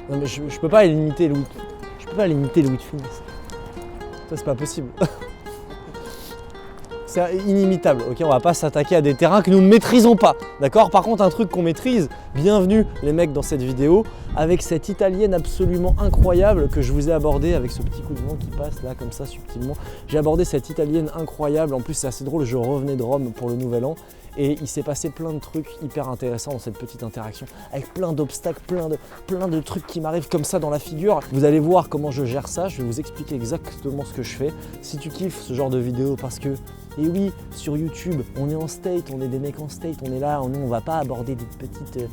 Non mais je peux pas limiter Louis. Je peux pas limiter Louis de Funès. Ça c'est pas possible. C'est inimitable, ok? On va pas s'attaquer à des terrains que nous ne maîtrisons pas, d'accord? Par contre, un truc qu'on maîtrise, bienvenue les mecs dans cette vidéo, avec cette italienne absolument incroyable que je vous ai abordée avec ce petit coup de vent qui passe là, comme ça, subtilement. J'ai abordé cette italienne incroyable, en plus c'est assez drôle, je revenais de Rome pour le Nouvel An, et il s'est passé plein de trucs hyper intéressants dans cette petite interaction, avec plein d'obstacles, plein de trucs qui m'arrivent comme ça dans la figure. Vous allez voir comment je gère ça, je vais vous expliquer exactement ce que je fais. Si tu kiffes ce genre de vidéo, parce que, et oui, sur YouTube, on est en state, on est des mecs en state, on est là, nous on va pas aborder des petites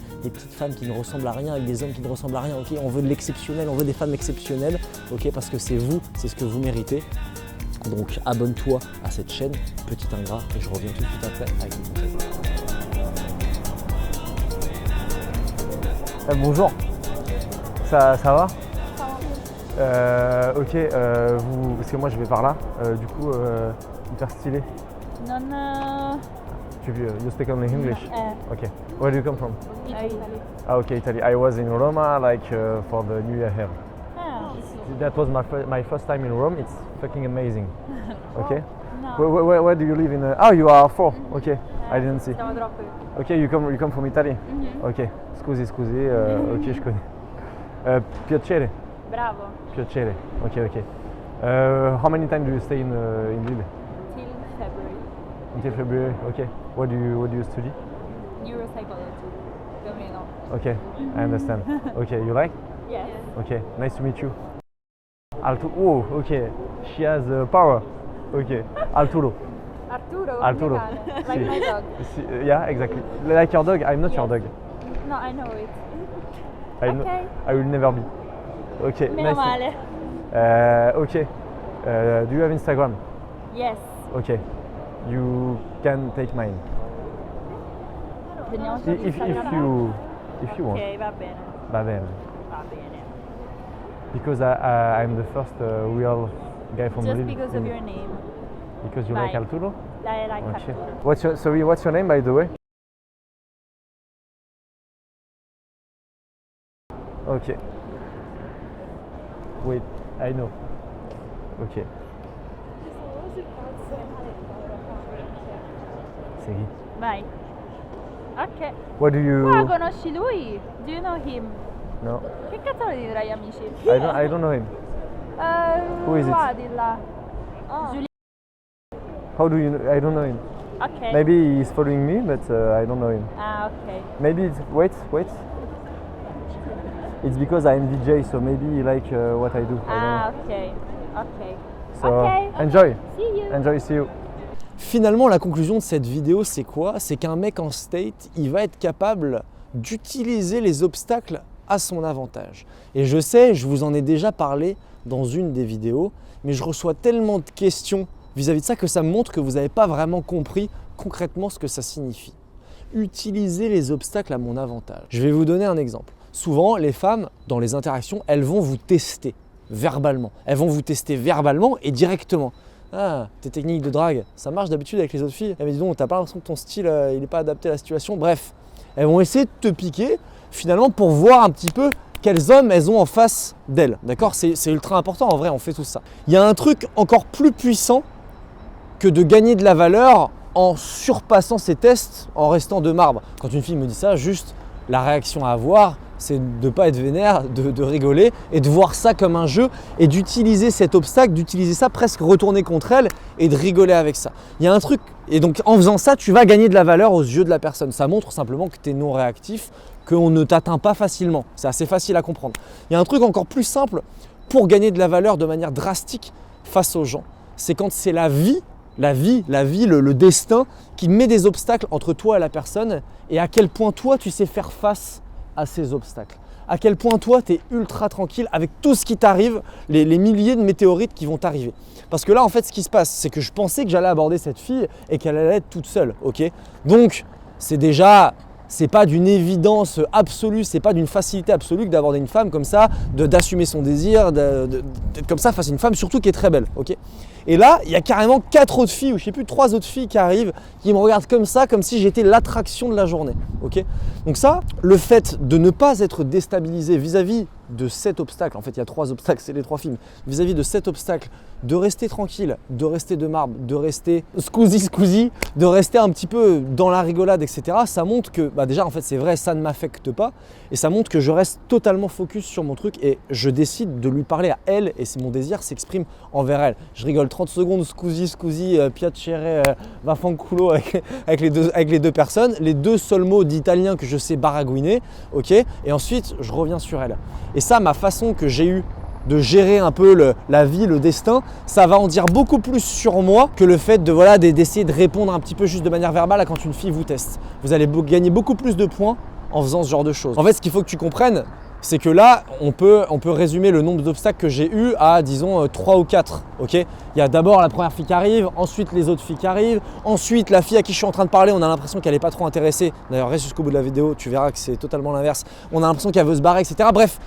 femmes qui ne ressemblent à rien, avec des hommes qui ne ressemblent à rien, ok? On veut de l'exceptionnel, on veut des femmes exceptionnelles, ok? Parce que c'est vous, c'est ce que vous méritez. Donc abonne-toi à cette chaîne, petit ingrat, et je reviens tout de suite après avec des conseils. Bonjour, ça va? Ok, parce que moi je vais par là, du coup, hyper stylé. Non. You speak only English? Okay. Where do you come from? Italy. Ah, okay, Italy. I was in Roma for the New Year here. That was my first time in Rome. It's fucking amazing. Okay. No. Where do you live in? Oh, you are four. Okay. I didn't see. Siamo troppo. Okay, you come from Italy. Okay. Scusi. Ok, je connais. Piacere. Bravo. Piacere. Okay. How many times do you stay in Lille? Till February. Until February. Okay. What do you study? Neuropsychology. Più o meno. Okay, I understand. Okay, you like? Yes. Okay, nice to meet you. Oh, okay. She has power. Okay, Arturo. Arturo. Like my dog. Yeah, exactly. Like your dog. I'm not your dog. No, I know it. Okay. I will never be. Okay. Meno male. Okay. Do you have Instagram? Yes. Okay. You can take mine. Teniamo su If you want. Ok, va bene. Va bene. Va bene. Because I'm the first real guy from Just Lille. because of your name. Because you Bye. like Arturo? I like Okay. Arturo. What's your name, by the way? Okay. Wait, I know. Okay. C'est qui? Vai. Ok. What do you? Ah, conosci lui? Do you know him? No, Che cazzo vuol dire tra gli amici? I don't know him. Who is it? Qua, di là. Giulia. How do you know? I don't know him. Ok. Maybe he's following me, but I don't know him. Ah, ok. Maybe it's, wait. It's because I'm DJ, so maybe he like what I do. Ah, ok. Ok. So Okay. enjoy. See you. Enjoy, see you. Finalement, la conclusion de cette vidéo, c'est quoi? C'est qu'un mec en state, il va être capable d'utiliser les obstacles à son avantage. Et je sais, je vous en ai déjà parlé dans une des vidéos, mais je reçois tellement de questions vis-à-vis de ça que ça me montre que vous n'avez pas vraiment compris concrètement ce que ça signifie. Utiliser les obstacles à mon avantage. Je vais vous donner un exemple. Souvent, les femmes, dans les interactions, elles vont vous tester verbalement. Elles vont vous tester verbalement et directement. Ah, tes techniques de drague, ça marche d'habitude avec les autres filles. Mais dis donc, t'as pas l'impression que ton style, il n'est pas adapté à la situation. Bref, elles vont essayer de te piquer finalement pour voir un petit peu quels hommes elles ont en face d'elles. D'accord? C'est ultra important, en vrai, on fait tout ça. Il y a un truc encore plus puissant que de gagner de la valeur en surpassant ses tests, en restant de marbre. Quand une fille me dit ça, juste la réaction à avoir, c'est de ne pas être vénère, de rigoler et de voir ça comme un jeu et d'utiliser cet obstacle, d'utiliser ça presque retourner contre elle et de rigoler avec ça. Il y a un truc, et donc en faisant ça, tu vas gagner de la valeur aux yeux de la personne. Ça montre simplement que tu es non réactif, qu'on ne t'atteint pas facilement. C'est assez facile à comprendre. Il y a un truc encore plus simple pour gagner de la valeur de manière drastique face aux gens. C'est quand c'est la vie, le destin qui met des obstacles entre toi et la personne et à quel point toi tu sais faire face à ces obstacles. À quel point toi tu es ultra tranquille avec tout ce qui t'arrive, les milliers de météorites qui vont t'arriver. Parce que là en fait ce qui se passe c'est que je pensais que j'allais aborder cette fille et qu'elle allait être toute seule, ok? Donc c'est pas d'une évidence absolue, c'est pas d'une facilité absolue que d'aborder une femme comme ça, d'assumer son désir, d'être comme ça face à une femme, surtout qui est très belle, ok? Et là, il y a carrément 4 autres filles, ou je sais plus, 3 autres filles qui arrivent, qui me regardent comme ça, comme si j'étais l'attraction de la journée, ok? Donc ça, le fait de ne pas être déstabilisé vis-à-vis de cet obstacle, en fait il y a 3 obstacles, c'est les 3 films, vis-à-vis de cet obstacle, de rester tranquille, de rester de marbre, de rester scousi, de rester un petit peu dans la rigolade, etc. Ça montre que, déjà en fait c'est vrai, ça ne m'affecte pas et ça montre que je reste totalement focus sur mon truc et je décide de lui parler à elle et c'est mon désir s'exprime envers elle. Je rigole 30 secondes, scusi, piacere, vaffanculo avec les deux personnes, les 2 seuls mots d'italien que je sais baragouiner, ok, et ensuite je reviens sur elle. Et ça, ma façon que j'ai eue de gérer un peu la vie, le destin, ça va en dire beaucoup plus sur moi que le fait d'essayer de répondre un petit peu juste de manière verbale à quand une fille vous teste. Vous allez gagner beaucoup plus de points en faisant ce genre de choses. En fait, ce qu'il faut que tu comprennes, c'est que là, on peut résumer le nombre d'obstacles que j'ai eu à, disons, 3 ou 4. Okay, il y a d'abord la première fille qui arrive, ensuite les autres filles qui arrivent, ensuite la fille à qui je suis en train de parler, on a l'impression qu'elle n'est pas trop intéressée. D'ailleurs, reste jusqu'au bout de la vidéo, tu verras que c'est totalement l'inverse. On a l'impression qu'elle veut se barrer, etc. Bref,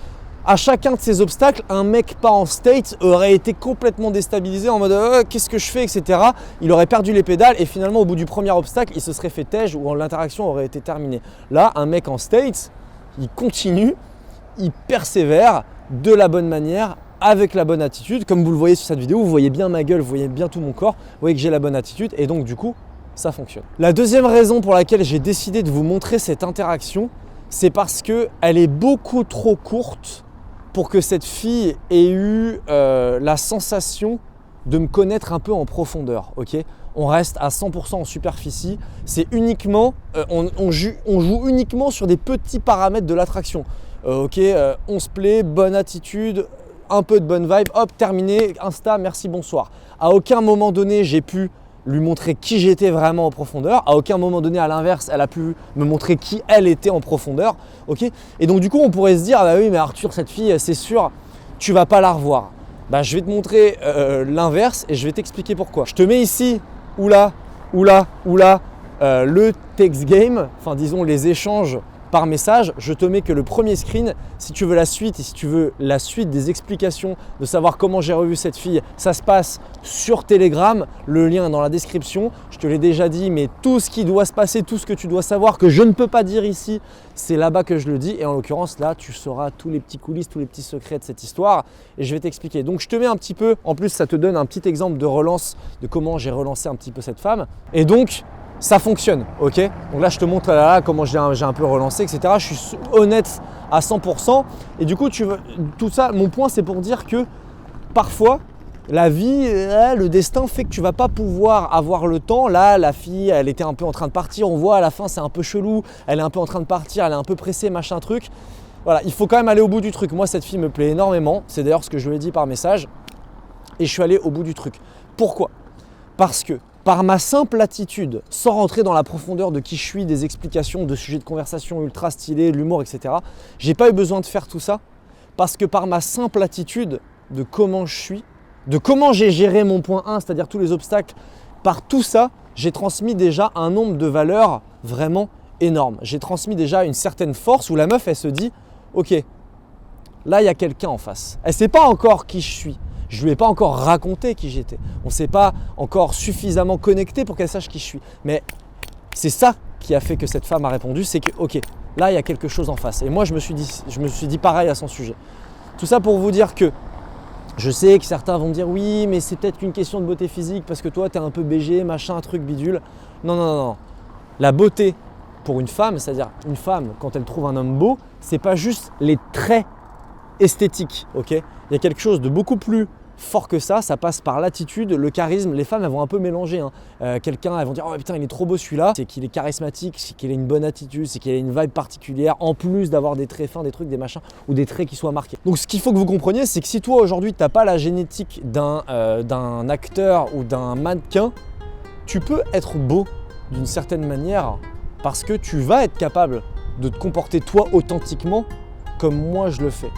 à chacun de ces obstacles, un mec pas en state aurait été complètement déstabilisé en mode qu'est-ce que je fais, etc. Il aurait perdu les pédales et finalement, au bout du premier obstacle, il se serait fait tège ou l'interaction aurait été terminée. Là, un mec en state, il continue, il persévère de la bonne manière, avec la bonne attitude. Comme vous le voyez sur cette vidéo, vous voyez bien ma gueule, vous voyez bien tout mon corps, vous voyez que j'ai la bonne attitude et donc du coup, ça fonctionne. La deuxième raison pour laquelle j'ai décidé de vous montrer cette interaction, c'est parce qu'elle est beaucoup trop courte pour que cette fille ait eu la sensation de me connaître un peu en profondeur. Okay, on reste à 100% en superficie. C'est uniquement, on joue uniquement sur des petits paramètres de l'attraction. On se plaît, bonne attitude, un peu de bonne vibe, hop, terminé, Insta, merci, bonsoir. À aucun moment donné, j'ai pu lui montrer qui j'étais vraiment en profondeur. À aucun moment donné, à l'inverse, elle a pu me montrer qui elle était en profondeur. Okay, et donc du coup, on pourrait se dire, bah oui, mais Arthur, cette fille, c'est sûr, tu vas pas la revoir. Bah, je vais te montrer l'inverse et je vais t'expliquer pourquoi. Je te mets ici, ou là, le text game, enfin disons les échanges par message. Je te mets que le premier screen, si tu veux la suite et si tu veux la suite des explications de savoir comment j'ai revu cette fille, ça se passe sur Telegram, le lien est dans la description. Je te l'ai déjà dit, mais tout ce qui doit se passer, tout ce que tu dois savoir que je ne peux pas dire ici, c'est là-bas que je le dis et en l'occurrence là, tu sauras tous les petits coulisses, tous les petits secrets de cette histoire et je vais t'expliquer. Donc je te mets un petit peu, en plus ça te donne un petit exemple de relance, de comment j'ai relancé un petit peu cette femme et donc ça fonctionne, ok. Donc là, je te montre comment j'ai un peu relancé, etc. Je suis honnête à 100%. Et du coup, tout ça, mon point, c'est pour dire que parfois, la vie, le destin fait que tu vas pas pouvoir avoir le temps. Là, la fille, elle était un peu en train de partir. On voit à la fin, c'est un peu chelou. Elle est un peu en train de partir, elle est un peu pressée, machin truc. Voilà, il faut quand même aller au bout du truc. Moi, cette fille me plaît énormément. C'est d'ailleurs ce que je lui ai dit par message. Et je suis allé au bout du truc. Pourquoi ? Parce que par ma simple attitude, sans rentrer dans la profondeur de qui je suis, des explications, de sujets de conversation ultra stylés, de l'humour, etc., j'ai pas eu besoin de faire tout ça parce que par ma simple attitude de comment je suis, de comment j'ai géré mon point 1, c'est-à-dire tous les obstacles, par tout ça, j'ai transmis déjà un nombre de valeurs vraiment énorme. J'ai transmis déjà une certaine force où la meuf, elle se dit « Ok, là, il y a quelqu'un en face. » Elle ne sait pas encore qui je suis. Je ne lui ai pas encore raconté qui j'étais. On ne s'est pas encore suffisamment connecté pour qu'elle sache qui je suis. Mais c'est ça qui a fait que cette femme a répondu, c'est que ok, là il y a quelque chose en face. Et moi je me suis dit pareil à son sujet. Tout ça pour vous dire que je sais que certains vont me dire oui, mais c'est peut-être qu'une question de beauté physique parce que toi tu es un peu BG, machin, truc bidule. Non. La beauté pour une femme, c'est-à-dire une femme quand elle trouve un homme beau, c'est pas juste les traits esthétiques, ok ? Il y a quelque chose de beaucoup plus fort que ça passe par l'attitude, le charisme. Les femmes, elles vont un peu mélanger. Quelqu'un, elles vont dire « Oh putain, il est trop beau celui-là ». C'est qu'il est charismatique, c'est qu'il a une bonne attitude, c'est qu'il a une vibe particulière, en plus d'avoir des traits fins, des trucs, des machins, ou des traits qui soient marqués. Donc ce qu'il faut que vous compreniez, c'est que si toi aujourd'hui, tu n'as pas la génétique d'un acteur ou d'un mannequin, tu peux être beau d'une certaine manière parce que tu vas être capable de te comporter toi authentiquement comme moi je le fais.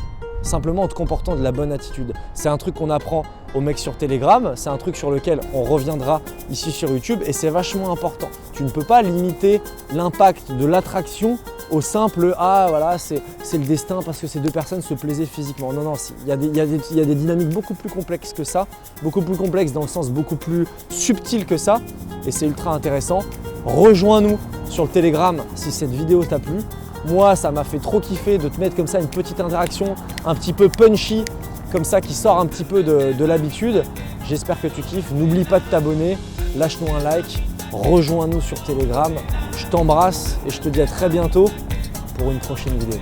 Simplement en te comportant de la bonne attitude. C'est un truc qu'on apprend aux mecs sur Telegram, c'est un truc sur lequel on reviendra ici sur YouTube et c'est vachement important. Tu ne peux pas limiter l'impact de l'attraction au simple « Ah voilà, c'est le destin parce que ces deux personnes se plaisaient physiquement ». Non, il y a des dynamiques beaucoup plus complexes que ça, beaucoup plus complexes dans le sens beaucoup plus subtil que ça, et c'est ultra intéressant. Rejoins-nous sur le Telegram si cette vidéo t'a plu. Moi, ça m'a fait trop kiffer de te mettre comme ça une petite interaction un petit peu punchy, comme ça qui sort un petit peu de l'habitude. J'espère que tu kiffes. N'oublie pas de t'abonner, lâche-nous un like, rejoins-nous sur Telegram. Je t'embrasse et je te dis à très bientôt pour une prochaine vidéo.